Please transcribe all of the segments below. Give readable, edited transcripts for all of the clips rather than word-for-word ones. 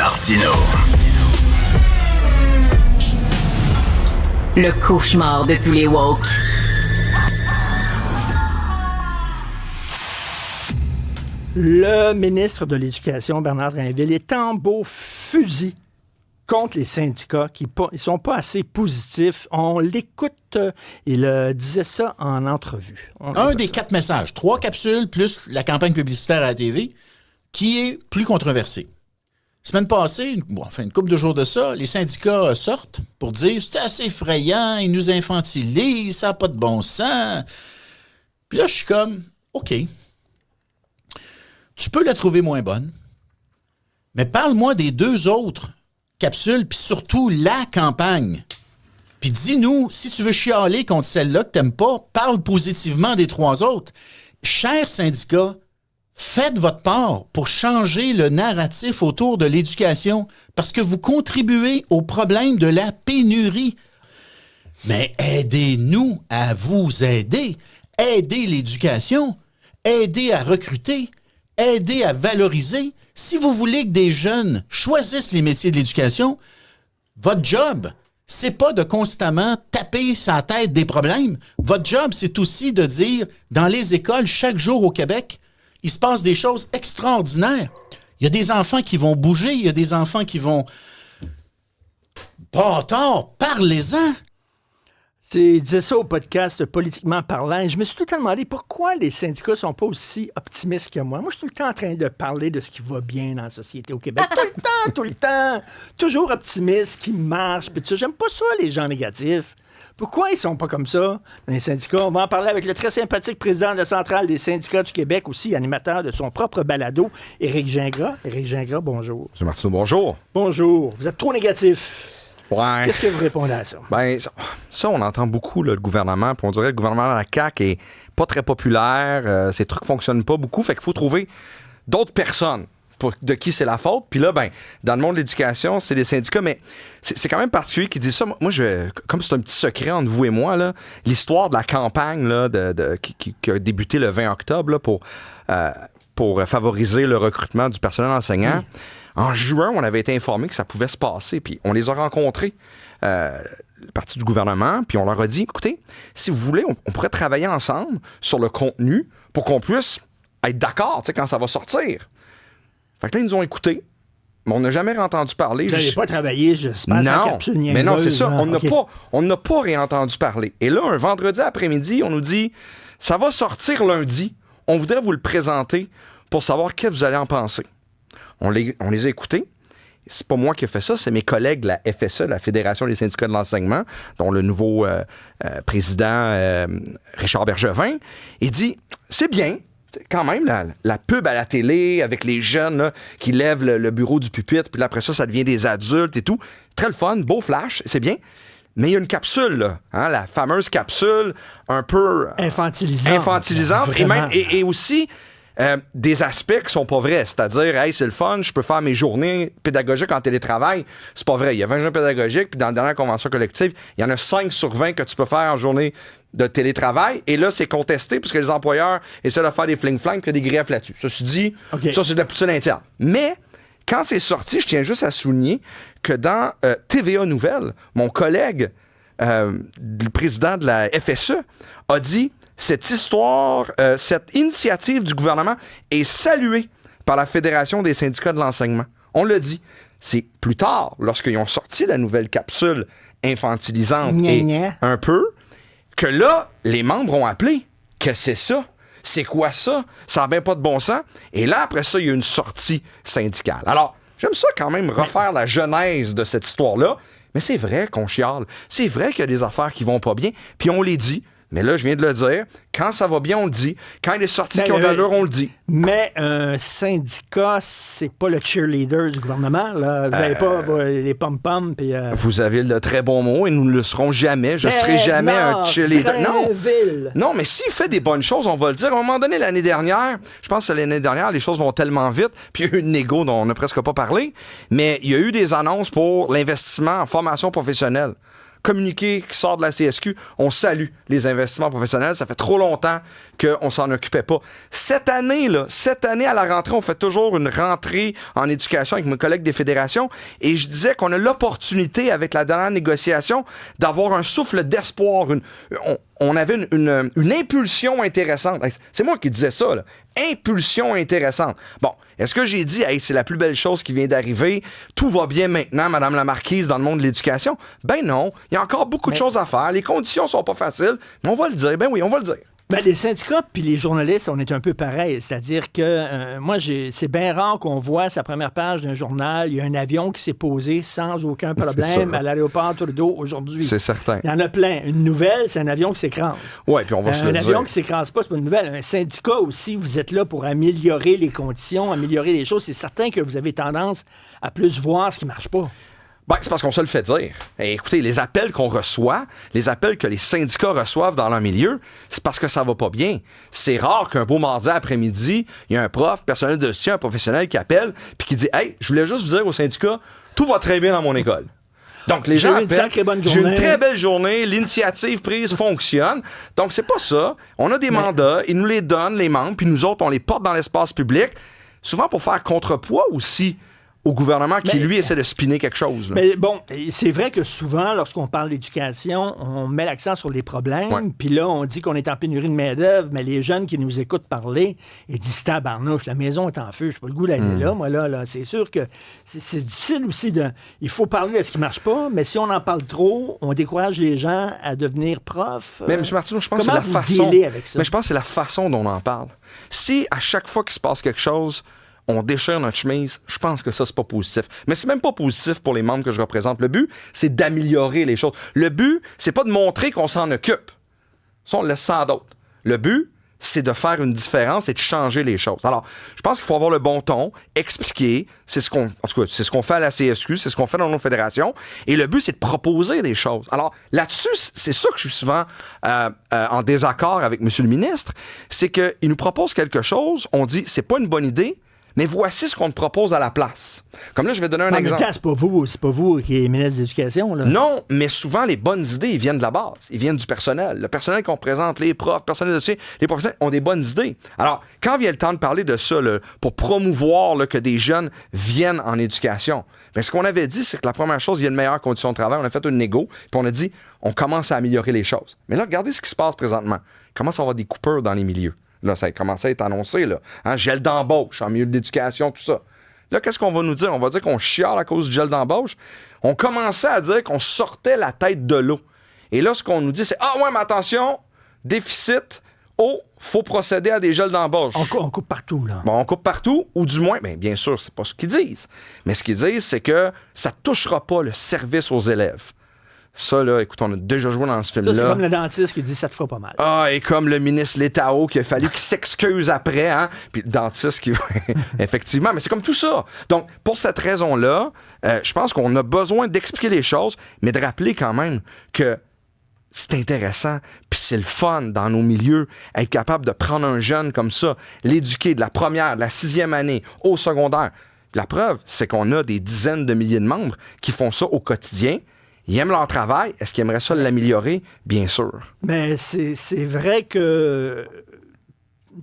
Martino. Le cauchemar de tous les woke. Le ministre de l'Éducation, Bernard Drinville, est en beau fusil contre les syndicats qui ne sont pas assez positifs. On l'écoute, il disait ça en entrevue. Un des 4 messages, 3 capsules plus la campagne publicitaire à la TV, qui est plus controversé. Semaine passée, une couple de jours de ça, les syndicats sortent pour dire « c'est assez effrayant, ils nous infantilisent, ça n'a pas de bon sens ». Puis là, je suis comme « OK, tu peux la trouver moins bonne, mais parle-moi des 2 autres capsules, puis surtout la campagne. Puis dis-nous, si tu veux chialer contre celle-là que t'aimes pas, parle positivement des 3 autres. Chers syndicats, faites votre part pour changer le narratif autour de l'éducation parce que vous contribuez au problème de la pénurie. Mais aidez-nous à vous aider. Aidez l'éducation. Aidez à recruter. Aidez à valoriser. Si vous voulez que des jeunes choisissent les métiers de l'éducation, votre job, c'est pas de constamment taper sa tête des problèmes. Votre job, c'est aussi de dire, dans les écoles, chaque jour au Québec, il se passe des choses extraordinaires. Il y a des enfants qui vont bouger, il y a des enfants qui vont... Pas tard, parlez-en! Il disait ça au podcast Politiquement parlant. Et je me suis tout le temps demandé pourquoi les syndicats ne sont pas aussi optimistes que moi. Moi, je suis tout le temps en train de parler de ce qui va bien dans la société au Québec. Tout le temps. Toujours optimiste, qui marche. Puis tout ça. J'aime pas ça, les gens négatifs. Pourquoi ils sont pas comme ça, les syndicats? On va en parler avec le très sympathique président de la Centrale des syndicats du Québec, aussi animateur de son propre balado, Éric Gingras. Éric Gingras, bonjour. M. Martineau, bonjour. Bonjour. Vous êtes trop négatif. Ouais. Qu'est-ce que vous répondez à ça? Ben, ça, on entend beaucoup, là, le gouvernement. Puis on dirait que le gouvernement de la CAQ est pas très populaire. Ces trucs fonctionnent pas beaucoup. Fait qu'il faut trouver d'autres personnes de qui c'est la faute. Puis là, ben, dans le monde de l'éducation, c'est des syndicats. Mais c'est quand même particulier qu'ils disent ça. Moi, comme c'est un petit secret entre vous et moi, là, l'histoire de la campagne là, qui a débuté le 20 octobre là, pour favoriser le recrutement du personnel enseignant. Oui. En juin, on avait été informé que ça pouvait se passer, puis on les a rencontrés, le parti du gouvernement, puis on leur a dit, écoutez, si vous voulez, on pourrait travailler ensemble sur le contenu pour qu'on puisse être d'accord, tu sais, quand ça va sortir. Fait que là, ils nous ont écoutés, mais on n'a jamais entendu parler. Vous n'avez pas travaillé, j'espère, sans capsule niaiseuse. Mais non, c'est ça, on n'a pas réentendu parler. Et là, un vendredi après-midi, on nous dit, ça va sortir lundi, on voudrait vous le présenter pour savoir qu'est-ce que vous allez en penser. On les a écoutés. C'est pas moi qui ai fait ça, c'est mes collègues de la FSE, la Fédération des syndicats de l'enseignement, dont le nouveau président Richard Bergevin. Il dit, c'est bien, quand même, la pub à la télé avec les jeunes là, qui lèvent le bureau du pupitre, puis là, après ça devient des adultes et tout. Très le fun, beau flash, c'est bien. Mais il y a une capsule, là, hein, la fameuse capsule un peu... infantilisante. Et aussi... des aspects qui sont pas vrais, c'est-à-dire, hey, c'est le fun, je peux faire mes journées pédagogiques en télétravail. C'est pas vrai. Il y a 20 journées pédagogiques, puis dans la dernière convention collective, il y en a 5 sur 20 que tu peux faire en journée de télétravail. Et là, c'est contesté puisque les employeurs essaient de faire des fling-flang et des griefs là-dessus. Ceci dit, Ça, c'est de la poutine interne. Mais, quand c'est sorti, je tiens juste à souligner que dans TVA Nouvelles, mon collègue, le président de la FSE, a dit... Cette histoire, cette initiative du gouvernement est saluée par la Fédération des syndicats de l'enseignement. On l'a dit. C'est plus tard, lorsqu'ils ont sorti la nouvelle capsule infantilisante un peu, que là, les membres ont appelé. Que c'est ça? C'est quoi ça? Ça n'a bien pas de bon sens. Et là, après ça, il y a une sortie syndicale. Alors, j'aime ça quand même refaire la genèse de cette histoire-là. Mais c'est vrai qu'on chiale. C'est vrai qu'il y a des affaires qui vont pas bien. Puis on les dit. Mais là, je viens de le dire. Quand ça va bien, on le dit. Quand il est sorti qui ont de l'allure, on le dit. Mais un syndicat, c'est pas le cheerleader du gouvernement. Là. Vous n'avez pas les pom-poms. Vous avez le très bon mot et nous ne le serons jamais. Je ne serai jamais un cheerleader. Non, mais s'il fait des bonnes choses, on va le dire. À un moment donné, l'année dernière, je pense que l'année dernière, les choses vont tellement vite. Puis il y a eu une négo dont on n'a presque pas parlé. Mais il y a eu des annonces pour l'investissement en formation professionnelle. communiqué qui sort de la CSQ, on salue les investissements professionnels. Ça fait trop longtemps qu'on s'en occupait pas. Cette année, à la rentrée, on fait toujours une rentrée en éducation avec mes collègues des fédérations et je disais qu'on a l'opportunité, avec la dernière négociation, d'avoir un souffle d'espoir. On avait une impulsion intéressante. C'est moi qui disais ça, là. Impulsion intéressante. Bon, est-ce que j'ai dit, hey, c'est la plus belle chose qui vient d'arriver, tout va bien maintenant, Madame la Marquise, dans le monde de l'éducation? Ben non, il y a encore beaucoup de choses à faire, les conditions sont pas faciles, mais on va le dire, ben oui, on va le dire. Ben, les syndicats puis les journalistes, on est un peu pareils. C'est-à-dire que c'est bien rare qu'on voit sa première page d'un journal, il y a un avion qui s'est posé sans aucun problème à l'aéroport Trudeau aujourd'hui. C'est certain. Il y en a plein. Une nouvelle, c'est un avion qui s'écrase. Oui, puis on va se le dire. Un avion qui s'écrase pas, c'est pas une nouvelle. Un syndicat aussi, vous êtes là pour améliorer les conditions, améliorer les choses. C'est certain que vous avez tendance à plus voir ce qui marche pas. Ben, c'est parce qu'on se le fait dire. Et écoutez, les appels qu'on reçoit, les appels que les syndicats reçoivent dans leur milieu, c'est parce que ça va pas bien. C'est rare qu'un beau mardi après-midi, il y a un prof, personnel de soutien, un professionnel qui appelle puis qui dit « Hey, je voulais juste vous dire au syndicat, tout va très bien dans mon école. » Donc, les gens appellent, j'ai une très belle journée, l'initiative prise fonctionne. Donc, c'est pas ça. On a des mandats, ils nous les donnent, les membres, puis nous autres, on les porte dans l'espace public, souvent pour faire contrepoids aussi au gouvernement qui, lui, essaie de spinner quelque chose. Là. Mais bon, c'est vrai que souvent, lorsqu'on parle d'éducation, on met l'accent sur les problèmes, puis là, on dit qu'on est en pénurie de main-d'œuvre, mais les jeunes qui nous écoutent parler, ils disent « Tabarnouche, la maison est en feu, je n'ai pas le goût d'aller là, moi, là. C'est sûr que c'est difficile aussi de... Il faut parler de ce qui ne marche pas, mais si on en parle trop, on décourage les gens à devenir profs. Mais M. Martineau, je pense que c'est la façon... Mais je pense que c'est la façon dont on en parle. Si, à chaque fois qu'il se passe quelque chose, on déchire notre chemise, je pense que ça, c'est pas positif. Mais c'est même pas positif pour les membres que je représente. Le but, c'est d'améliorer les choses. Le but, c'est pas de montrer qu'on s'en occupe. Ça, on le laisse sans d'autres. Le but, c'est de faire une différence et de changer les choses. Alors, je pense qu'il faut avoir le bon ton, expliquer. En tout cas, c'est ce qu'on fait à la CSQ, c'est ce qu'on fait dans nos fédérations. Et le but, c'est de proposer des choses. Alors, là-dessus, c'est ça que je suis souvent en désaccord avec M. le ministre. C'est qu'il nous propose quelque chose, on dit, c'est pas une bonne idée, mais voici ce qu'on te propose à la place. Comme là, je vais donner un exemple. C'est pas vous qui êtes ministre de l'Éducation, là. Non, mais souvent, les bonnes idées, ils viennent de la base. Ils viennent du personnel. Le personnel qu'on représente, les profs, personnel de soutien, les professeurs ont des bonnes idées. Alors, quand vient le temps de parler de ça, là, pour promouvoir là, que des jeunes viennent en éducation, bien, ce qu'on avait dit, c'est que la première chose, il y a une meilleure condition de travail. On a fait une négo, puis on a dit, on commence à améliorer les choses. Mais là, regardez ce qui se passe présentement. Il commence à y avoir des coupures dans les milieux. Là, ça a commencé à être annoncé, là. Gel d'embauche en milieu d'éducation, tout ça. Là, qu'est-ce qu'on va nous dire? On va dire qu'on chiale à cause du gel d'embauche. On commençait à dire qu'on sortait la tête de l'eau. Et là, ce qu'on nous dit, c'est « Ah ouais, mais attention, déficit, faut procéder à des gels d'embauche. » On coupe partout, là. Bon, on coupe partout, ou du moins, bien sûr, c'est pas ce qu'ils disent. Mais ce qu'ils disent, c'est que ça touchera pas le service aux élèves. Ça, là, écoute, on a déjà joué dans ce film-là. Ça, c'est comme le dentiste qui dit « ça te fera pas mal ». Ah, et comme le ministre Létao qui a fallu qu'il s'excuse après, hein. Puis le dentiste qui... Effectivement, mais c'est comme tout ça. Donc, pour cette raison-là, je pense qu'on a besoin d'expliquer les choses, mais de rappeler quand même que c'est intéressant, puis c'est le fun dans nos milieux, être capable de prendre un jeune comme ça, l'éduquer de la première, de la 6e année, au secondaire. La preuve, c'est qu'on a des dizaines de milliers de membres qui font ça au quotidien. Ils aiment leur travail. Est-ce qu'ils aimeraient ça l'améliorer? Bien sûr. Mais c'est vrai que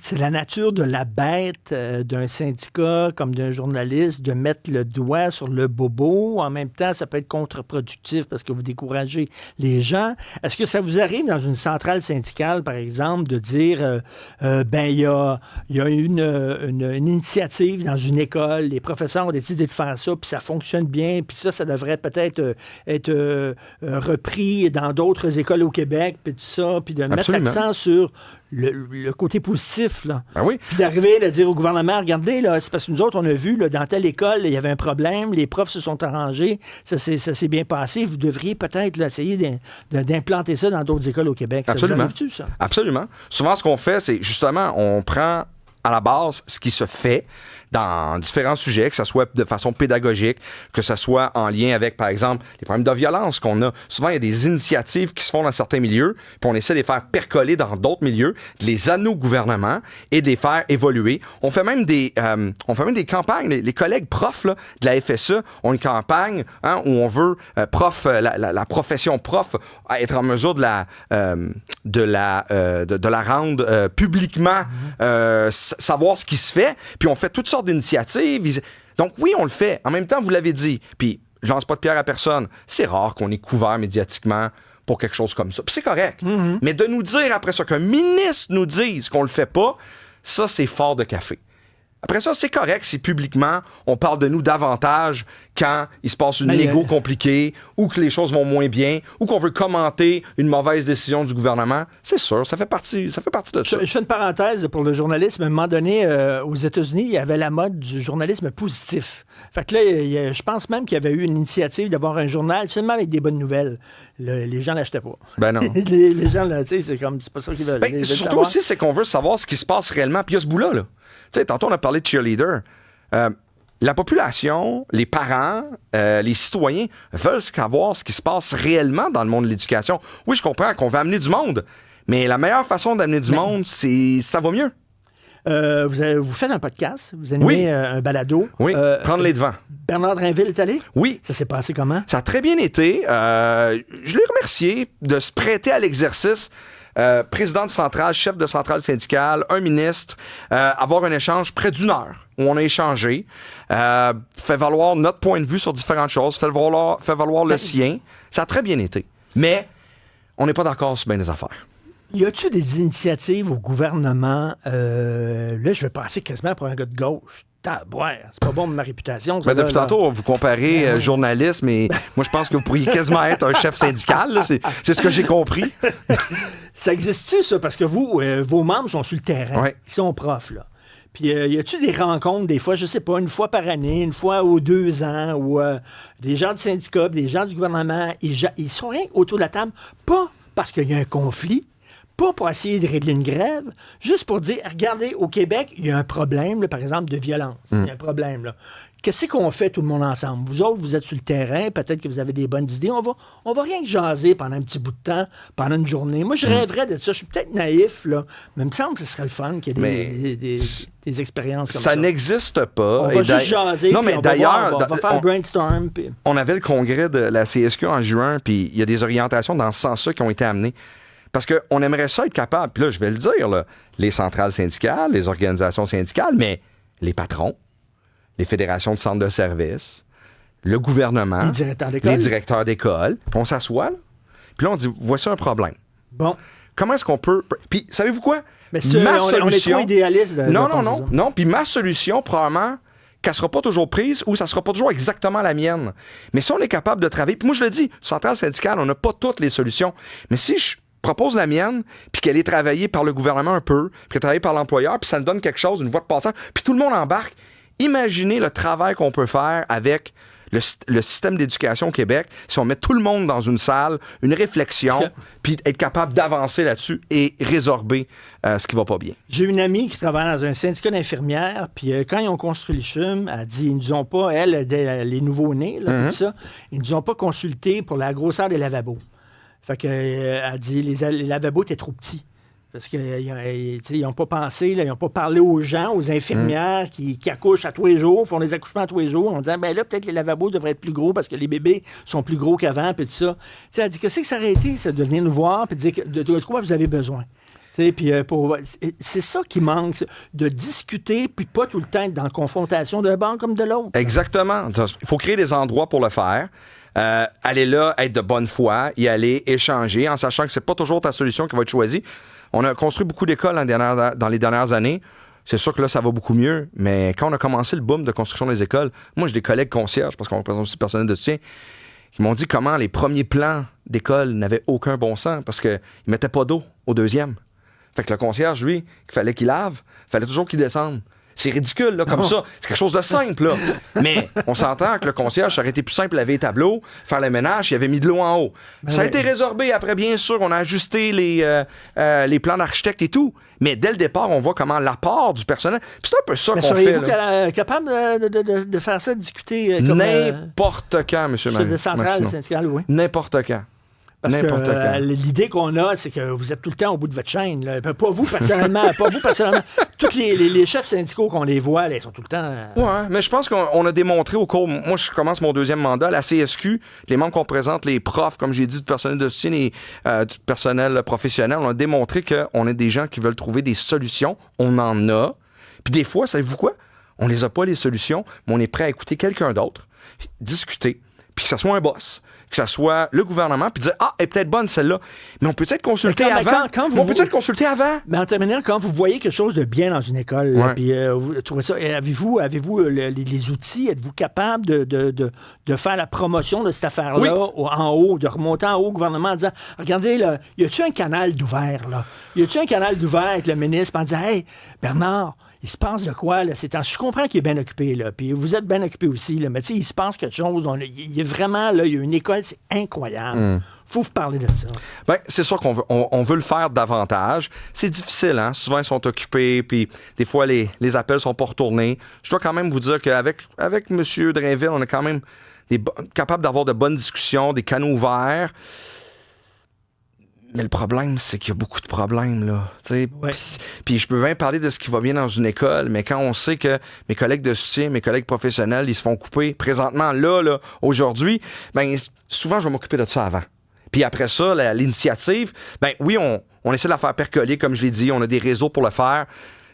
c'est la nature de la bête d'un syndicat comme d'un journaliste de mettre le doigt sur le bobo. En même temps, ça peut être contre-productif parce que vous découragez les gens. Est-ce que ça vous arrive dans une centrale syndicale, par exemple, de dire il y a une initiative dans une école, les professeurs ont décidé de faire ça, puis ça fonctionne bien, puis ça devrait peut-être être repris dans d'autres écoles au Québec, puis tout ça, puis de mettre l'accent sur le côté positif, là. Ben oui. Puis d'arriver à dire au gouvernement, regardez, là, c'est parce que nous autres, on a vu, là, dans telle école, il y avait un problème, les profs se sont arrangés, ça s'est bien passé, vous devriez peut-être là, essayer d'implanter ça dans d'autres écoles au Québec. Absolument. Ça vous arrive-tu, ça? Absolument. Souvent, ce qu'on fait, c'est justement, on prend à la base ce qui se fait, dans différents sujets, que ce soit de façon pédagogique, que ce soit en lien avec, par exemple, les problèmes de violence qu'on a. Souvent, il y a des initiatives qui se font dans certains milieux, puis on essaie de les faire percoler dans d'autres milieux, de les amener au gouvernement et de les faire évoluer. On fait même des campagnes. Les collègues profs là, de la FSE ont une campagne où on veut la profession prof être en mesure de la rendre publiquement, savoir ce qui se fait. Puis on fait toutes sortes d'initiatives. Donc oui, on le fait. En même temps, vous l'avez dit. Puis je lance pas de pierre à personne. C'est rare qu'on est couvert médiatiquement pour quelque chose comme ça. Puis c'est correct. Mais de nous dire après ça qu'un ministre nous dise qu'on le fait pas, ça, c'est fort de café. Après ça, c'est correct si publiquement, on parle de nous davantage quand il se passe une négo compliquée ou que les choses vont moins bien ou qu'on veut commenter une mauvaise décision du gouvernement. C'est sûr, ça fait partie de ça. Je fais une parenthèse pour le journalisme. À un moment donné, aux États-Unis, il y avait la mode du journalisme positif. Fait que là, je pense même qu'il y avait eu une initiative d'avoir un journal seulement avec des bonnes nouvelles. Les gens l'achetaient pas. Ben non. les gens, tu sais, c'est pas ça qu'ils veulent. Ben, surtout aussi, c'est qu'on veut savoir ce qui se passe réellement. Puis il y a ce bout-là, là. Tu sais, tantôt, on a parlé de cheerleader. La population, les parents, les citoyens veulent savoir ce qui se passe réellement dans le monde de l'éducation. Oui, je comprends qu'on veut amener du monde, mais la meilleure façon d'amener du monde, c'est ça va mieux. Vous faites un podcast, vous animez un balado. Oui, prendre les devants. Bernard Drinville est allé? Oui. Ça s'est passé comment? Ça a très bien été. Je l'ai remercié de se prêter à l'exercice. Président de centrale, chef de centrale syndicale, un ministre, avoir un échange près d'1 heure où on a échangé, fait valoir notre point de vue sur différentes choses, fait valoir le sien. Ça a très bien été. Mais on n'est pas d'accord sur bien des affaires. Y a-t-il des initiatives au gouvernement? Là, je vais passer quasiment pour un gars de gauche. C'est pas bon pour ma réputation. Ça, depuis tantôt, vous comparez journaliste, mais moi, je pense que vous pourriez quasiment être un chef syndical. Là. C'est ce que j'ai compris. Ça existe-tu, ça? Parce que vous, vos membres sont sur le terrain. Ouais. Ils sont profs, là. Puis, y a-tu des rencontres, des fois, je sais pas, une fois par année, une fois aux 2 ans, où des gens du syndicat, des gens du gouvernement, ils sont rien autour de la table, pas parce qu'il y a un conflit, pas pour essayer de régler une grève, juste pour dire, regardez, au Québec, il y a un problème, là, par exemple, de violence. Il y a un problème, là. Qu'est-ce qu'on fait tout le monde ensemble? Vous autres, vous êtes sur le terrain, peut-être que vous avez des bonnes idées. On va rien que jaser pendant un petit bout de temps, pendant une journée. Moi, je rêverais de ça. Je suis peut-être naïf, là, mais il me semble que ce serait le fun qu'il y ait des expériences comme ça. Ça n'existe pas. On va juste jaser, non, mais d'ailleurs, on va faire un brainstorm. Puis... On avait le congrès de la CSQ en juin, puis il y a des orientations dans ce sens-là qui ont été amenées. Parce qu'on aimerait ça être capable, puis là, je vais le dire, là, les centrales syndicales, les organisations syndicales, mais les patrons, les fédérations de centres de services, le gouvernement, les directeurs d'école, puis on s'assoit, là, puis là, on dit, voici un problème. Bon. Comment est-ce qu'on peut... Puis, savez-vous quoi? Mais on est trop idéaliste. Non. Puis ma solution, probablement, qu'elle sera pas toujours prise ou ça sera pas toujours exactement la mienne. Mais si on est capable de travailler... Puis moi, je le dis, centrale syndicale, on n'a pas toutes les solutions. Mais si je propose la mienne, puis qu'elle est travaillée par le gouvernement un peu, puis qu'elle est travaillée par l'employeur, puis ça nous donne quelque chose, une voie de passage, puis tout le monde embarque. Imaginez le travail qu'on peut faire avec le système d'éducation au Québec si on met tout le monde dans une salle, une réflexion, puis être capable d'avancer là-dessus et résorber ce qui va pas bien. J'ai une amie qui travaille dans un syndicat d'infirmières, puis quand ils ont construit le CHUM, elle dit, ils nous ont pas, les nouveaux-nés, là, tout ça, ils nous ont pas consulté pour la grosseur des lavabos. Fait que, elle dit, les lavabos étaient trop petits. Parce qu'ils n'ont pas pensé, là, ils n'ont pas parlé aux gens, aux infirmières qui accouchent à tous les jours, font des accouchements à tous les jours, en disant, ben là, peut-être les lavabos devraient être plus gros parce que les bébés sont plus gros qu'avant, puis tout ça. T'sais, elle dit, qu'est-ce que ça aurait été, ça, de venir nous voir, puis de dire de quoi vous avez besoin. Puis c'est ça qui manque, de discuter, puis pas tout le temps être dans la confrontation d'un banc comme de l'autre. Exactement. Il faut créer des endroits pour le faire. Aller là, être de bonne foi, y aller, échanger, en sachant que c'est pas toujours ta solution qui va être choisie. On a construit beaucoup d'écoles dans les dernières années. C'est sûr que là, ça va beaucoup mieux, mais quand on a commencé le boom de construction des écoles, moi, j'ai des collègues concierges, parce qu'on représente aussi le personnel de soutien, qui m'ont dit comment les premiers plans d'école n'avaient aucun bon sens, parce qu'ils ne mettaient pas d'eau au deuxième. Fait que le concierge, lui, il fallait qu'il lave, il fallait toujours qu'il descende. C'est ridicule, là, comme ça. C'est quelque chose de simple, là. Mais on s'entend que le concierge, ça aurait été plus simple, laver les tableaux, faire le ménage, il avait mis de l'eau en haut. Ça a été résorbé après, bien sûr. On a ajusté les plans d'architecte et tout. Mais dès le départ, on voit comment l'apport du personnel... Puis c'est un peu ça qu'on fait. Seriez-vous capable de faire ça, de discuter comme... N'importe quand, M. Chef de centrale syndicale, oui. N'importe quand. Parce que l'idée qu'on a, c'est que vous êtes tout le temps au bout de votre chaîne. Là. Pas vous personnellement, Tous les chefs syndicaux qu'on les voit, là, ils sont tout le temps... Oui, mais je pense qu'on a démontré au cours... Moi, je commence mon 2e mandat. La CSQ, les membres qu'on présente, les profs, comme j'ai dit, du personnel de soutien et du personnel professionnel, on a démontré qu'on est des gens qui veulent trouver des solutions. On en a. Puis des fois, savez-vous quoi? On les a pas, les solutions, mais on est prêt à écouter quelqu'un d'autre, discuter, puis que ça soit un boss, que ça soit le gouvernement, puis dire « Ah, elle est peut-être bonne celle-là, mais on peut-être consulter avant. » On peut-être consulter avant. Mais en terminant, quand vous voyez quelque chose de bien dans une école, là, puis vous trouvez ça, avez-vous les outils, êtes-vous capable de faire la promotion de cette affaire-là en haut, de remonter en haut au gouvernement en disant « Regardez, là, y a-tu un canal d'ouvert, là? Y a-tu un canal d'ouvert avec le ministre en disant « Hey, Bernard, il se passe de quoi, là? Je comprends qu'il est bien occupé, là. Puis vous êtes bien occupé aussi, là. Mais tu sais, il se passe quelque chose. Il y a vraiment, là, il y a une école, c'est incroyable. Faut vous parler de ça. Bien, c'est sûr qu'on veut le faire davantage. C'est difficile, hein? Souvent, ils sont occupés, puis des fois, les appels sont pas retournés. Je dois quand même vous dire qu'avec M. Drainville, on est quand même capable d'avoir de bonnes discussions, des canaux ouverts. Mais le problème, c'est qu'il y a beaucoup de problèmes, là. Ouais. Puis je peux bien parler de ce qui va bien dans une école, mais quand on sait que mes collègues de soutien, mes collègues professionnels, ils se font couper présentement, là, aujourd'hui, ben souvent, je vais m'occuper de ça avant. Puis après ça, l'initiative, ben oui, on essaie de la faire percoler, comme je l'ai dit, on a des réseaux pour le faire.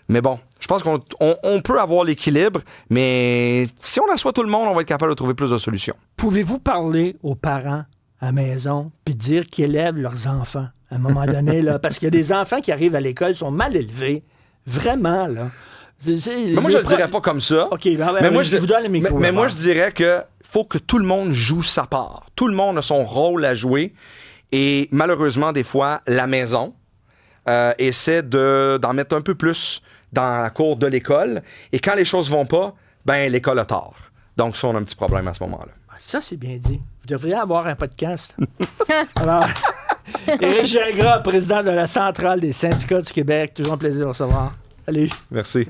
Mais bon, je pense qu'on peut avoir l'équilibre, mais si on assoit tout le monde, on va être capable de trouver plus de solutions. Pouvez-vous parler aux parents à la maison, puis dire qu'ils élèvent leurs enfants à un moment donné, là, parce qu'il y a des enfants qui arrivent à l'école, sont mal élevés, vraiment, là. Mais moi, je ne le dirais pas comme ça. OK, mais moi, je vous donne le micro. Mais moi, je dirais que faut que tout le monde joue sa part. Tout le monde a son rôle à jouer, et malheureusement, des fois, la maison essaie d'en mettre un peu plus dans la cour de l'école, et quand les choses vont pas, ben l'école a tort. Donc ça, on a un petit problème à ce moment-là. Ça, c'est bien dit. Vous devriez avoir un podcast. Alors, Éric Gingras, président de la Centrale des syndicats du Québec. Toujours un plaisir de vous recevoir. Salut. Merci.